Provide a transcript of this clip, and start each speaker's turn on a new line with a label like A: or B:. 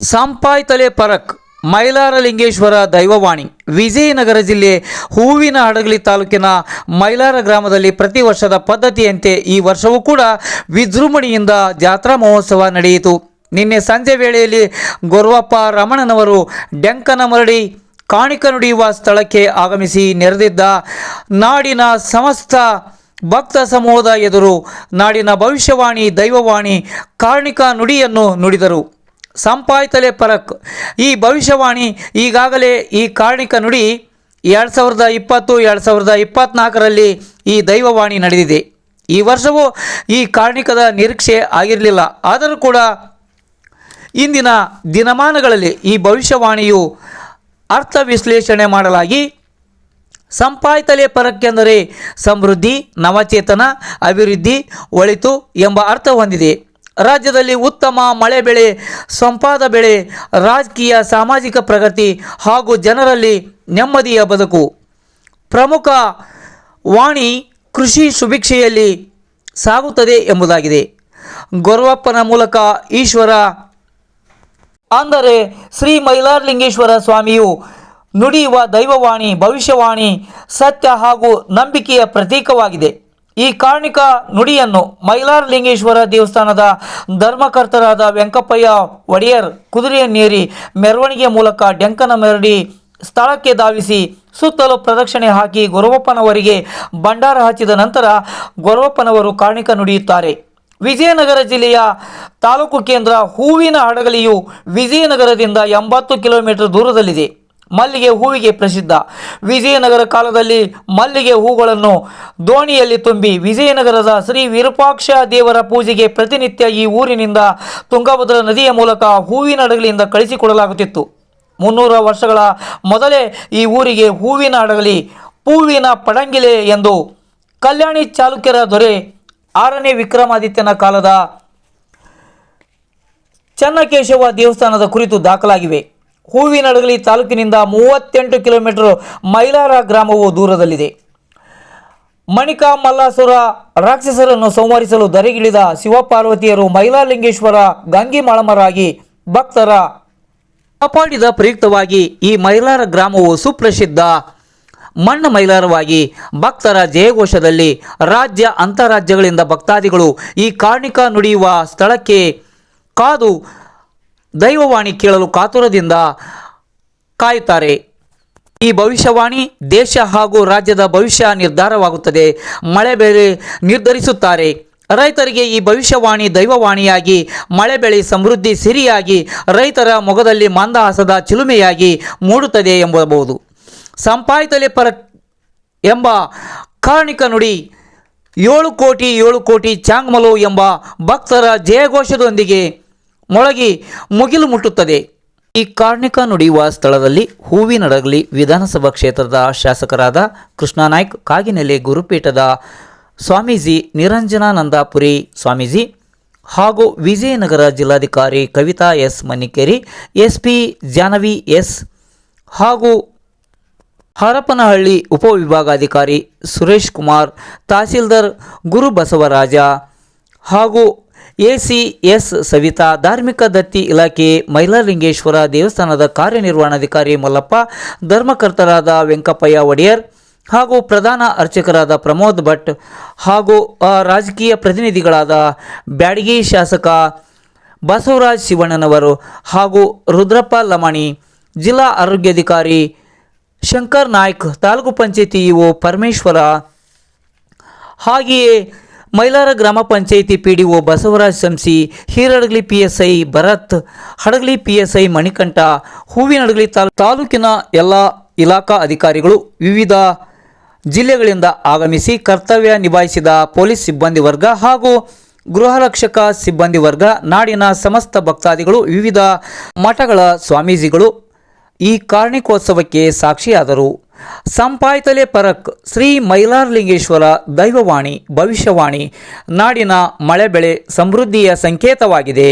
A: ಸಂಪಾಯ್ತಲೆ ಪರಕ್ ಮೈಲಾರಲಿಂಗೇಶ್ವರ ದೈವವಾಣಿ ವಿಜಯನಗರ ಜಿಲ್ಲೆ ಹೂವಿನ ಹಡಗಲಿ ತಾಲೂಕಿನ ಮೈಲಾರ ಗ್ರಾಮದಲ್ಲಿ ಪ್ರತಿ ವರ್ಷದ ಪದ್ಧತಿಯಂತೆ ಈ ವರ್ಷವೂ ಕೂಡ ವಿಜೃಂಭಣೆಯಿಂದ ಜಾತ್ರಾ ಮಹೋತ್ಸವ ನಡೆಯಿತು. ನಿನ್ನೆ ಸಂಜೆ ವೇಳೆಯಲ್ಲಿ ಗೊರವಪ್ಪ ರಮಣನವರು ಡೆಂಕನ ಮರಡಿ ಕಾಣಿಕ ನುಡಿಯುವ ಸ್ಥಳಕ್ಕೆ ಆಗಮಿಸಿ ನೆರೆದಿದ್ದ ನಾಡಿನ ಸಮಸ್ತ ಭಕ್ತ ಸಮೂಹದ ಎದುರು ನಾಡಿನ ಭವಿಷ್ಯವಾಣಿ ದೈವವಾಣಿ ಕಾರ್ಣಿಕ ನುಡಿಯನ್ನು ನುಡಿದರು. ಸಂಪಾಯ್ತಲೆ ಪರಕ್ ಈ ಭವಿಷ್ಯವಾಣಿ ಈಗಾಗಲೇ ಈ ಕಾರ್ಣಿಕ ನುಡಿ 2020-2024ರಲ್ಲಿ ಈ ದೈವವಾಣಿ ನಡೆದಿದೆ. ಈ ವರ್ಷವೂ ಈ ಕಾರ್ಣಿಕದ ನಿರೀಕ್ಷೆ ಆಗಿರಲಿಲ್ಲ. ಆದರೂ ಕೂಡ ಇಂದಿನ ದಿನಮಾನಗಳಲ್ಲಿ ಈ ಭವಿಷ್ಯವಾಣಿಯು ಅರ್ಥ ವಿಶ್ಲೇಷಣೆ ಮಾಡಲಾಗಿ ಸಂಪಾಯ್ತಲೆ ಪರಕ್ ಎಂದರೆ ಸಮೃದ್ಧಿ, ನವಚೇತನ, ಅಭಿವೃದ್ಧಿ, ಒಳಿತು ಎಂಬ ಅರ್ಥ ಹೊಂದಿದೆ. ರಾಜ್ಯದಲ್ಲಿ ಉತ್ತಮ ಮಳೆ ಬೆಳೆ, ಸಂಪಾದ ಬೆಳೆ, ರಾಜಕೀಯ ಸಾಮಾಜಿಕ ಪ್ರಗತಿ ಹಾಗೂ ಜನರಲ್ಲಿ ನೆಮ್ಮದಿಯ ಬದುಕು. ಪ್ರಮುಖ ವಾಣಿ ಕೃಷಿ ಸುಭಿಕ್ಷೆಯಲ್ಲಿ ಸಾಗುತ್ತದೆ ಎಂಬುದಾಗಿದೆ. ಗೊರವಪ್ಪನ ಮೂಲಕ ಈಶ್ವರ ಅಂದರೆ ಶ್ರೀ ಮೈಲಾರಲಿಂಗೇಶ್ವರ ಸ್ವಾಮಿಯು ನುಡಿಯುವ ದೈವವಾಣಿ ಭವಿಷ್ಯವಾಣಿ ಸತ್ಯ ಹಾಗೂ ನಂಬಿಕೆಯ ಪ್ರತೀಕವಾಗಿದೆ. ಈ ಕಾರ್ಣಿಕ ನುಡಿಯನ್ನು ಮೈಲಾರಲಿಂಗೇಶ್ವರ ದೇವಸ್ಥಾನದ ಧರ್ಮಕರ್ತರಾದ ವೆಂಕಪ್ಪಯ್ಯ ಒಡೆಯರ್ ಕುದುರೆಯನ್ನೇರಿ ಮೆರವಣಿಗೆ ಮೂಲಕ ಡೆಂಕನ ಮರಡಿ ಸ್ಥಳಕ್ಕೆ ಧಾವಿಸಿ ಸುತ್ತಲೂ ಪ್ರದಕ್ಷಿಣೆ ಹಾಕಿ ಗೊರವಪ್ಪನವರಿಗೆ ಭಂಡಾರ ಹಚ್ಚಿದ ನಂತರ ಗೊರವಪ್ಪನವರು ಕಾರ್ಣಿಕ ನುಡಿಯುತ್ತಾರೆ. ವಿಜಯನಗರ ಜಿಲ್ಲೆಯ ತಾಲೂಕು ಕೇಂದ್ರ ಹೂವಿನ ಹಡಗಲಿಯು ವಿಜಯನಗರದಿಂದ 80 ಕಿಲೋಮೀಟರ್ ದೂರದಲ್ಲಿದೆ. ಮಲ್ಲಿಗೆ ಹೂವಿಗೆ ಪ್ರಸಿದ್ಧ. ವಿಜಯನಗರ ಕಾಲದಲ್ಲಿ ಮಲ್ಲಿಗೆ ಹೂಗಳನ್ನು ದೋಣಿಯಲ್ಲಿ ತುಂಬಿ ವಿಜಯನಗರದ ಶ್ರೀ ವಿರೂಪಾಕ್ಷ ದೇವರ ಪೂಜೆಗೆ ಪ್ರತಿನಿತ್ಯ ಈ ಊರಿನಿಂದ ತುಂಗಭದ್ರಾ ನದಿಯ ಮೂಲಕ ಹೂವಿನ ಹಡಗಲಿಯಿಂದ ಕಳಿಸಿಕೊಡಲಾಗುತ್ತಿತ್ತು. 300 ವರ್ಷಗಳ ಮೊದಲೇ ಈ ಊರಿಗೆ ಹೂವಿನ ಹಡಗಲಿ, ಹೂವಿನ ಪಡಂಗಿಲೆ ಎಂದು ಕಲ್ಯಾಣಿ ಚಾಲುಕ್ಯರ ದೊರೆ 6ನೇ ವಿಕ್ರಮಾದಿತ್ಯನ ಕಾಲದ ಚನ್ನಕೇಶವ ದೇವಸ್ಥಾನದ ಕುರಿತು ದಾಖಲಾಗಿವೆ. ಹೂವಿನ ಹಡಗಲಿ ತಾಲೂಕಿನಿಂದ 38 ಕಿಲೋಮೀಟರ್ ಮೈಲಾರ ಗ್ರಾಮವು ದೂರದಲ್ಲಿದೆ. ಮಣಿಕ ಮಲ್ಲಾಸುರ ರಾಕ್ಷಸರನ್ನು ಸಂಹರಿಸಲು ಧರೆಗಿಳಿದ ಶಿವಪಾರ್ವತಿಯರು ಮೈಲಾರಲಿಂಗೇಶ್ವರ ಗಂಗಿ ಮಾಳಮರಾಗಿ ಭಕ್ತರ ಕಾಪಾಡಿದ ಪ್ರಯುಕ್ತವಾಗಿ ಈ ಮೈಲಾರ ಗ್ರಾಮವು ಸುಪ್ರಸಿದ್ಧ ಮಣ್ಣ ಮೈಲಾರವಾಗಿ ಭಕ್ತರ ಜಯಘೋಷದಲ್ಲಿ ರಾಜ್ಯ ಅಂತಾರಾಜ್ಯಗಳಿಂದ ಭಕ್ತಾದಿಗಳು ಈ ಕಾರ್ಣಿಕ ನುಡಿಯುವ ಸ್ಥಳಕ್ಕೆ ಕಾದು ದೈವವಾಣಿ ಕೇಳಲು ಕಾತುರದಿಂದ ಕಾಯುತ್ತಾರೆ. ಈ ಭವಿಷ್ಯವಾಣಿ ದೇಶ ಹಾಗೂ ರಾಜ್ಯದ ಭವಿಷ್ಯ ನಿರ್ಧಾರವಾಗುತ್ತದೆ. ಮಳೆ ಬೆಳೆ ನಿರ್ಧರಿಸುತ್ತಾರೆ. ರೈತರಿಗೆ ಈ ಭವಿಷ್ಯವಾಣಿ ದೈವವಾಣಿಯಾಗಿ ಮಳೆ ಬೆಳೆ ಸಮೃದ್ಧಿ ಸಿರಿಯಾಗಿ ರೈತರ ಮೊಗದಲ್ಲಿ ಮಂದಹಾಸದ ಚಿಲುಮೆಯಾಗಿ ಮೂಡುತ್ತದೆ ಎಂಬಬಹುದು. ಸಂಪಾಯ್ತಲೆ ಪರಕ್ ಎಂಬ ಕಾರ್ಣಿಕ ನುಡಿ 7 ಕೋಟಿ ಚಾಂಗ್ಮಲು ಎಂಬ ಭಕ್ತರ ಜಯಘೋಷದೊಂದಿಗೆ ಮೊಳಗಿ ಮುಗಿಲು ಮುಟ್ಟುತ್ತದೆ. ಈ ಕಾರ್ಣಿಕ ನುಡಿಯುವ ಸ್ಥಳದಲ್ಲಿ ಹೂವಿನ ಹಡಗಲಿ ವಿಧಾನಸಭಾ ಕ್ಷೇತ್ರದ ಶಾಸಕರಾದ ಕೃಷ್ಣನಾಯ್ಕ್, ಕಾಗಿನೆಲೆ ಗುರುಪೀಠದ ಸ್ವಾಮೀಜಿ ನಿರಂಜನಾನಂದಪುರಿ ಸ್ವಾಮೀಜಿ ಹಾಗೂ ವಿಜಯನಗರ ಜಿಲ್ಲಾಧಿಕಾರಿ Kavitha S Mannikeri, SP Jahnavi S ಹಾಗೂ ಹರಪನಹಳ್ಳಿ ಉಪವಿಭಾಗಾಧಿಕಾರಿ ಸುರೇಶ್ ಕುಮಾರ್, ತಹಸೀಲ್ದಾರ್ ಗುರುಬಸವರಾಜ ಹಾಗೂ ACS ಸವಿತಾ, ಧಾರ್ಮಿಕ ದತ್ತಿ ಇಲಾಖೆ ಮೈಲಾರಲಿಂಗೇಶ್ವರ ದೇವಸ್ಥಾನದ ಕಾರ್ಯನಿರ್ವಹಣಾಧಿಕಾರಿ ಮಲ್ಲಪ್ಪ, ಧರ್ಮಕರ್ತರಾದ ವೆಂಕಪ್ಪಯ್ಯ ಒಡೆಯರ್ ಹಾಗೂ ಪ್ರಧಾನ ಅರ್ಚಕರಾದ ಪ್ರಮೋದ್ ಭಟ್ ಹಾಗೂ ರಾಜಕೀಯ ಪ್ರತಿನಿಧಿಗಳಾದ ಬ್ಯಾಡಗಿ ಶಾಸಕ ಬಸವರಾಜ್ ಶಿವಣ್ಣನವರು ಹಾಗೂ ರುದ್ರಪ್ಪ ಲಮಾಣಿ, ಜಿಲ್ಲಾ ಆರೋಗ್ಯಾಧಿಕಾರಿ ಶಂಕರ್ ನಾಯ್ಕ್, ತಾಲೂಕು ಪಂಚಾಯತಿ ಇಒ ಪರಮೇಶ್ವರ, ಹಾಗೆಯೇ ಮೈಲಾರ ಗ್ರಾಮ panchayat PDO Basavaraj ಸಂಸಿ, Hirehadagali PSI Bharat, Hadagali PSI Manikantha, ಹೂವಿನ ಹಡಗಲಿ ತಾಲೂಕಿನ ಎಲ್ಲ ಇಲಾಖಾ ಅಧಿಕಾರಿಗಳು, ವಿವಿಧ ಜಿಲ್ಲೆಗಳಿಂದ ಆಗಮಿಸಿ ಕರ್ತವ್ಯ ನಿಭಾಯಿಸಿದ ಪೊಲೀಸ್ ಸಿಬ್ಬಂದಿ ವರ್ಗ ಹಾಗೂ ಗೃಹರಕ್ಷಕ ಸಿಬ್ಬಂದಿ ವರ್ಗ, ನಾಡಿನ ಸಮಸ್ತ ಭಕ್ತಾದಿಗಳು, ವಿವಿಧ ಮಠಗಳ ಸ್ವಾಮೀಜಿಗಳು ಈ ಕಾರ್ಣಿಕೋತ್ಸವಕ್ಕೆ ಸಾಕ್ಷಿಯಾದರು. ಸಂಪಾಯ್ತಲೆ ಪರಕ್ ಶ್ರೀ ಮೈಲಾರಲಿಂಗೇಶ್ವರ ದೈವವಾಣಿ ಭವಿಷ್ಯವಾಣಿ ನಾಡಿನ ಮಳೆ ಬೆಳೆ ಸಮೃದ್ಧಿಯ ಸಂಕೇತವಾಗಿದೆ.